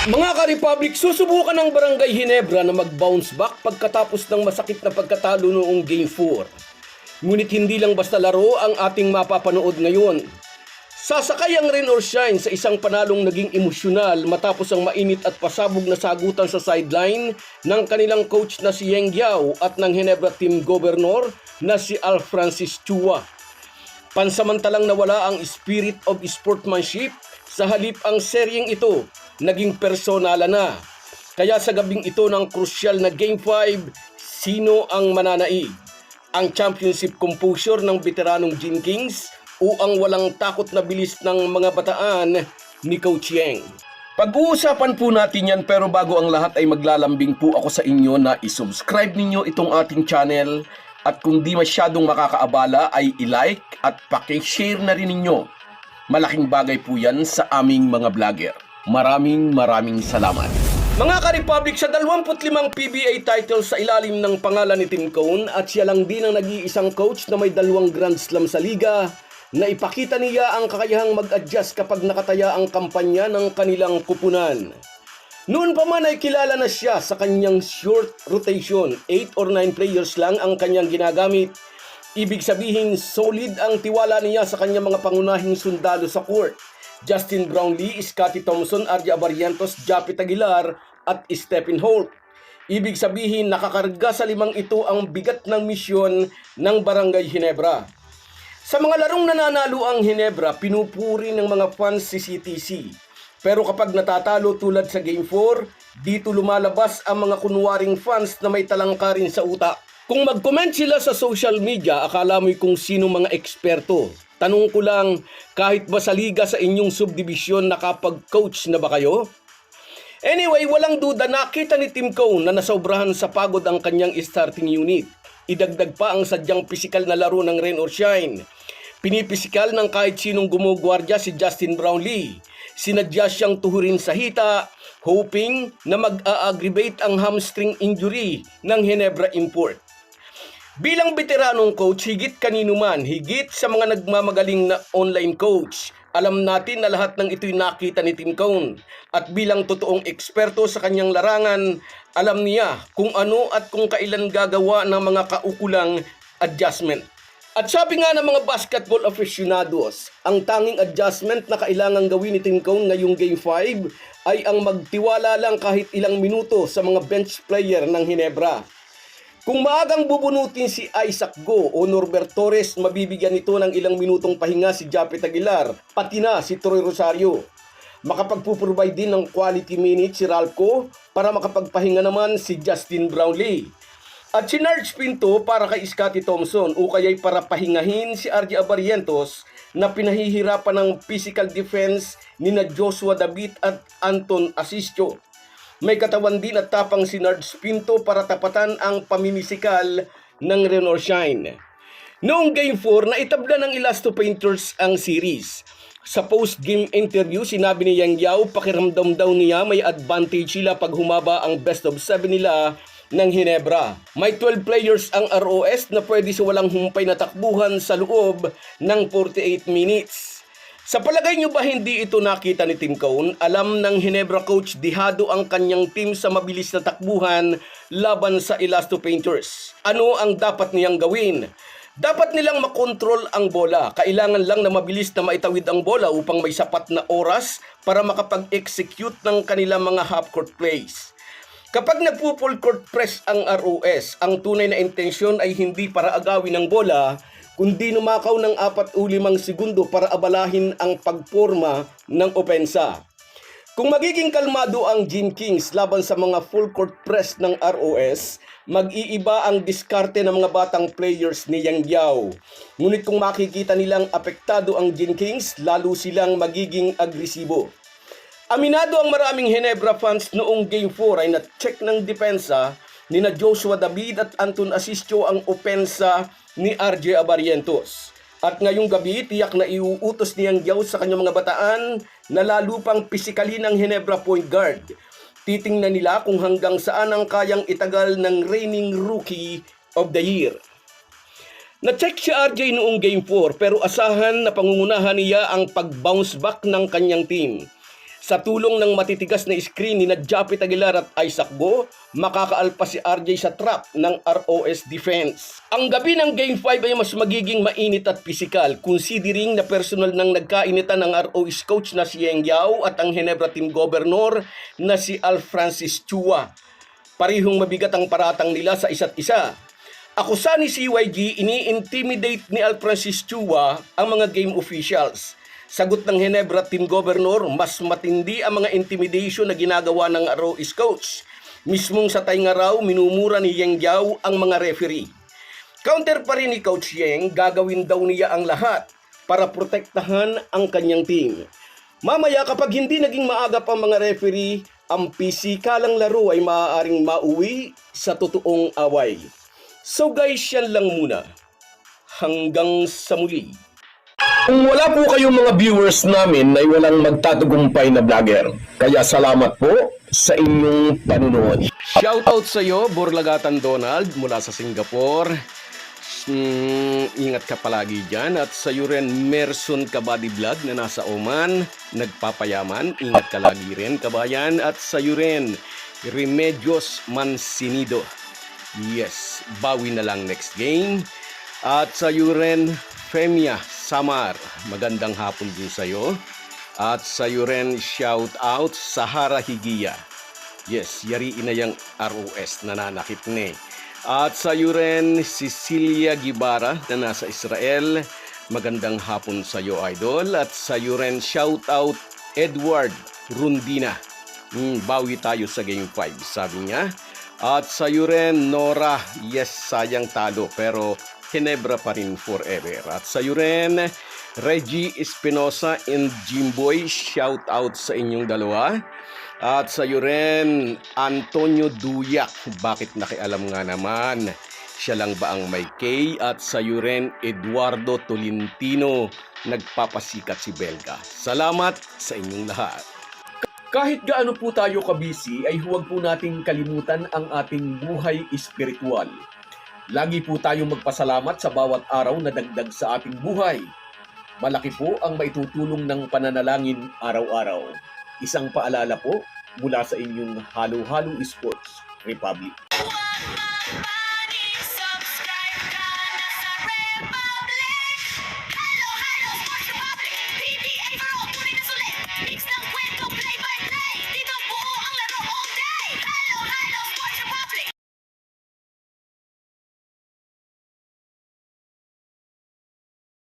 Mga ka-Republic, susubukan ng Barangay Ginebra na mag-bounce back pagkatapos ng masakit na pagkatalo noong Game 4. Ngunit hindi lang basta laro ang ating mapapanood ngayon. Sasakay ang rain or shine sa isang panalong naging emosyonal matapos ang mainit at pasabog na sagutan sa sideline ng kanilang coach na si Yeng Giao at ng Ginebra team governor na si Al Francis Chua. Pansamantalang nawala ang spirit of sportsmanship, sa halip ang seryeng ito naging personala na. Kaya sa gabing ito ng krusyal na Game 5, sino ang mananaig? Ang championship composure ng veteranong Gene Kings o ang walang takot na bilis ng mga bataan ni Coach Yeng? Pag-uusapan po natin yan, pero bago ang lahat ay maglalambing po ako sa inyo na isubscribe ninyo itong ating channel at kung di masyadong makakaabala ay i-like at paki-share na rin ninyo. Malaking bagay po yan sa aming mga vlogger. Maraming salamat. Mga ka-Republic, sa 25 PBA titles sa ilalim ng pangalan ni Tim Cone at siya lang din ang nag-iisang coach na may 2 Grand Slam sa liga, na ipakita niya ang kakayahang mag-adjust kapag nakataya ang kampanya ng kanilang kupunan. Noon pa man ay kilala na siya sa kanyang short rotation, 8 or 9 players lang ang kanyang ginagamit. Ibig sabihin, solid ang tiwala niya sa kanyang mga pangunahing sundalo sa court. Justin Brownlee, Scottie Thompson, Arja Abarientos, Japet Aguilar at Stephen Holt. Ibig sabihin, nakakarga sa 5 ito ang bigat ng misyon ng Barangay Ginebra. Sa mga larong nananalo ang Ginebra, pinupuri ng mga fans si CTC. Pero kapag natatalo tulad sa Game 4, dito lumalabas ang mga kunwaring fans na may talangka rin sa utak. Kung mag-comment sila sa social media, akala mo'y kung sino mga eksperto. Tanong ko lang, kahit ba sa liga sa inyong subdivision nakapag-coach na ba kayo? Anyway, walang duda, nakita ni Tim Cone na nasobrahan sa pagod ang kanyang starting unit. Idagdag pa ang sadyang pisikal na laro ng rain or shine. Pinipisikal ng kahit sinong gumugwardya si Justin Brownlee. Sinadya siyang tuhurin sa hita, hoping na mag-a-aggravate ang hamstring injury ng Ginebra import. Bilang veteranong coach, higit kanino man, higit sa mga nagmamagaling na online coach, alam natin na lahat ng ito'y nakita ni Tim Cone. At bilang totoong eksperto sa kanyang larangan, alam niya kung ano at kung kailan gagawa ng mga kaukulang adjustment. At sabi nga ng mga basketball aficionados, ang tanging adjustment na kailangang gawin ni Tim Cone ngayong Game 5 ay ang magtiwala lang kahit ilang minuto sa mga bench player ng Ginebra. Kung maagang bubunutin si Isaac Go o Norbert Torres, mabibigyan nito ng ilang minutong pahinga si Japet Aguilar, pati na si Troy Rosario. Makapagpuprovide din ng quality minutes si Ralco para makapagpahinga naman si Justin Brownlee. At si Narj Pinto para kay Scottie Thompson o kaya'y para pahingahin si Arja Abarientos na pinahihirapan ng physical defense ni na Joshua David at Anton Asistio. May katawan din at tapang si Narj Pinto para tapatan ang pamimisikal ng rain or shine. Noong Game 4, naitabla ng Elasto Painters ang series. Sa post-game interview, sinabi ni Yeng Giao pakiramdam daw niya may advantage sila pag humaba ang best of 7 nila ng Ginebra. May 12 players ang ROS na pwede sa walang humpay na takbuhan sa loob ng 48 minutes. Sa palagay nyo ba hindi ito nakita ni Tim Cone? Alam ng Ginebra coach dihado ang kanyang team sa mabilis na takbuhan laban sa Elasto Painters. Ano ang dapat niyang gawin? Dapat nilang makontrol ang bola. Kailangan lang na mabilis na maitawid ang bola upang may sapat na oras para makapag-execute ng kanilang mga half-court plays. Kapag nagpo-full court press ang ROS, ang tunay na intensyon ay hindi para agawin ang bola, kundi numakaw ng 4 o 5 segundo para abalahin ang pagporma ng opensa. Kung magiging kalmado ang Gene Kings laban sa mga full court press ng ROS, mag-iiba ang diskarte ng mga batang players ni Yeng Giao. Ngunit kung makikita nilang apektado ang Gene Kings, lalo silang magiging agresibo. Aminado ang maraming Ginebra fans noong Game 4 ay na-check ng depensa ni na Joshua David at Anton Asistio ang opensa ni Arja Abarientos. At ngayong gabi, tiyak na iuutos ni Yeng Giao sa kanyang mga bataan na lalo pang pisikalin ng Ginebra point guard. Titingnan nila kung hanggang saan ang kayang itagal ng reigning Rookie of the Year. Na-check si RJ noong Game 4 pero asahan na pangungunahan niya ang pag-bounce back ng kanyang team. Sa tulong ng matitigas na screen ni Japit Aguilar at Isaac Go, makakaalpas si RJ sa trap ng ROS defense. Ang gabi ng Game 5 ay mas magiging mainit at pisikal, considering na personal nang nagkainitan ng ROS coach na si Yeng Yao at ang Ginebra team governor na si Al Francis Chua. Parihong mabigat ang paratang nila sa isa't isa. Akusa ni CYG, ini-intimidate ni Al Francis Chua ang mga game officials. Sagot ng Ginebra team governor, mas matindi ang mga intimidation na ginagawa ng ROS coach. Mismong sa tainga raw, minumura ni Yeng Yao ang mga referee. Counter pa rin ni Coach Yeng, gagawin daw niya ang lahat para protektahan ang kanyang team. Mamaya kapag hindi naging maagap ang mga referee, ang pisikalang laro ay maaaring mauwi sa totoong away. So guys, yan lang muna. Hanggang sa muli. Kung wala po kayong mga viewers namin ay walang magtatagumpay na vlogger. Kaya salamat po sa inyong panunood. Shoutout sa iyo, Borlagatan Donald mula sa Singapore. Ingat ka palagi dyan. At sa iyo rin, Merson Kabady Vlog na nasa Oman, nagpapayaman. Ingat ka lagi rin, kabayan. At sa iyo rin, Remedios Mansinido. Yes, bawi na lang next game. At sa iyo rin, Femia Samar, magandang hapon din sa iyo. At sa iyo rin, shout out Sahara Higiya. Yes, yariin na yung ROS, nananakit ni. At sa iyo rin, Cecilia Gibara na nasa Israel, magandang hapon sa iyo, idol. At sa iyo rin, shout out Edward Rundina. Bawi tayo sa Game 5, sabi niya. At sa iyo rin, Nora, yes, sayang talo, pero Ginebra pa rin forever. At sa iyo rin, Reggie Espinosa and Jimboy, shout out sa inyong dalawa. At sa iyo rin, Antonio Duyak, bakit nakialam nga naman? Siya lang ba ang may K? At sa iyo rin, Eduardo Tolentino, nagpapasikat si Belga. Salamat sa inyong lahat. Kahit gaano po tayo kabisi, ay huwag po nating kalimutan ang ating buhay espiritual. Lagi po tayong magpasalamat sa bawat araw na dagdag sa ating buhay. Malaki po ang maitutulong ng pananalangin araw-araw. Isang paalala po mula sa inyong Halo Halo Sports Republic.